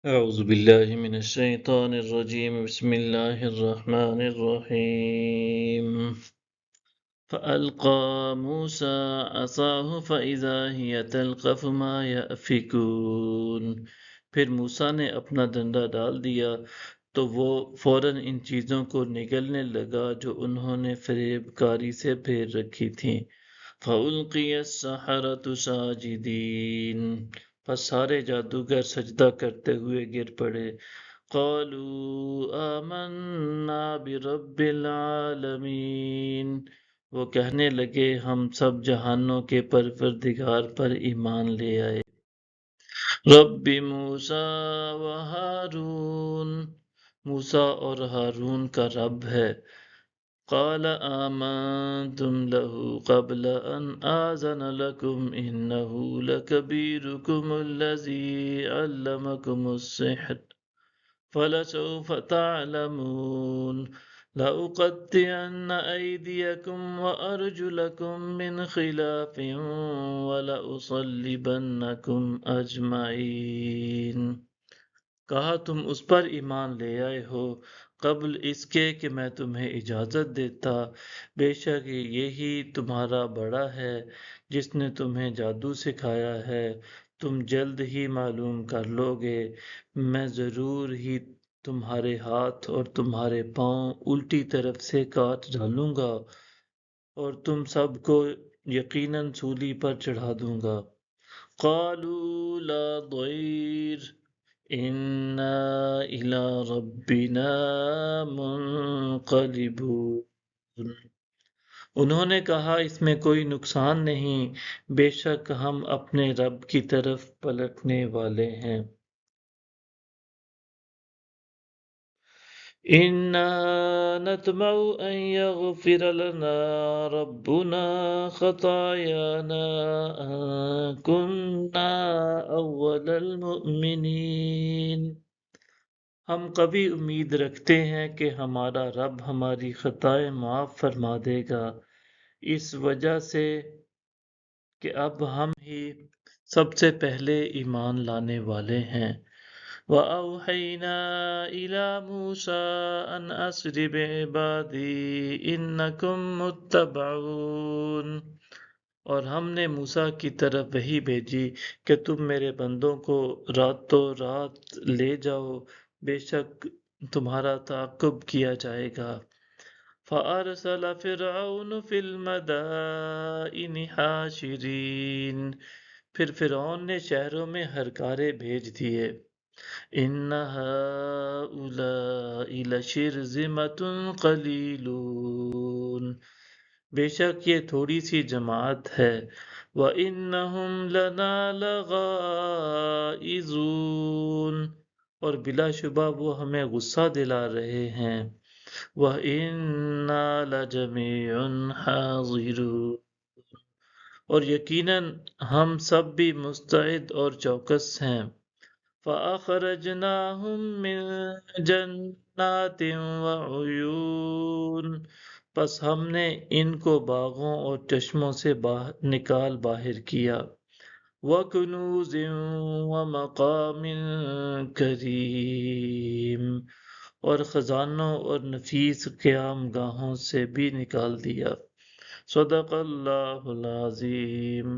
أعوذ بالله من الشيطان الرجيم بسم الله الرحمن الرحيم فألقى موسى عصاه فإذا هي تلقف ما يأفكون پھر موسیٰ نے اپنا ڈنڈا ڈال دیا تو وہ فوراً ان چیزوں کو نگلنے لگا جو انہوں نے فریب کاری سے پھیر رکھی تھیں فَأُلْقِيَ السَّحَرَةُ سَاجِدِينَ پس سارے جادوگر سجدہ کرتے ہوئے گر پڑے قَالُوا آمَنَّا بِرَبِّ الْعَالَمِينَ وہ کہنے لگے ہم سب جہانوں کے پروردگار پر ایمان لے آئے رب موسیٰ و ہارون موسیٰ اور ہارون کا رب ہے قال آمنتم له قبل أن آذن لكم إنه لكبيركم الذي علمكم السحر فلسوف تعلمون لأقطعن أيديكم وأرجلكم من خلاف ولأصلبنكم أجمعين کہا تم اس پر ایمان لے آئے ہو قبل اس کے کہ میں تمہیں اجازت دیتا بے شک یہی تمہارا بڑا ہے جس نے تمہیں جادو سکھایا ہے تم جلد ہی معلوم کر لو گے میں ضرور ہی تمہارے ہاتھ اور تمہارے پاؤں الٹی طرف سے کاٹ ڈالوں گا اور تم سب کو یقیناً سولی پر چڑھا دوں گا قالوا لا ضیر اِنَّا إِلَىٰ رَبِّنَا مُنقَلِبُونَ انہوں نے کہا اس میں کوئی نقصان نہیں بے شک ہم اپنے رب کی طرف پلٹنے والے ہیں إِنَّا نَطْمَعُ أَن يَغْفِرَ لَنَا رَبُّنَا خَطَايَانَا أَن كُنَّا أَوَّلَ الْمُؤْمِنِينَ ہم کبھی امید رکھتے ہیں کہ ہمارا رب ہماری خطائیں معاف فرما دے گا اس وجہ سے کہ اب ہم ہی سب سے پہلے ایمان لانے والے ہیں وَأَوْحَيْنَا إِلَى مُوسَىٰ أَنْ أَسْرِ بِعِبَادِي إِنَّكُمْ مُتَّبَعُونَ اور ہم نے موسیٰ کی طرف وحی بھیجی کہ تم میرے بندوں کو راتوں رات لے جاؤ بے شک تمہارا تعاقب کیا جائے گا فَأَرْسَلَ فِرْعَوْنُ فِي الْمَدَائِنِ حَاشِرِينَ پھر فرعون نے شہروں میں ہرکارے بھیج دیے إِنَّ هَٰؤُلَاءِ لَشِرْذِمَةٌ قَلِيلُونَ بے شک یہ تھوڑی سی جماعت ہے وَإِنَّهُمْ لَنَا لَغَائِظُونَ اور بلا شبہ وہ ہمیں غصہ دلا رہے ہیں وَإِنَّا لَجَمِيعٌ حَاضِرُونَ اور یقیناً ہم سب بھی مستعد اور چوکس ہیں فَأَخْرَجْنَاهُمْ مِنْ جَنَّاتٍ وَعُيُونٍ پس ہم نے ان کو باغوں اور چشموں سے نکال باہر کیا وَكُنُوزٍ وَمَقَامٍ كَرِيمٍ اور خزانوں اور نفیس قیام گاہوں سے بھی نکال دیا صدق اللہ العظیم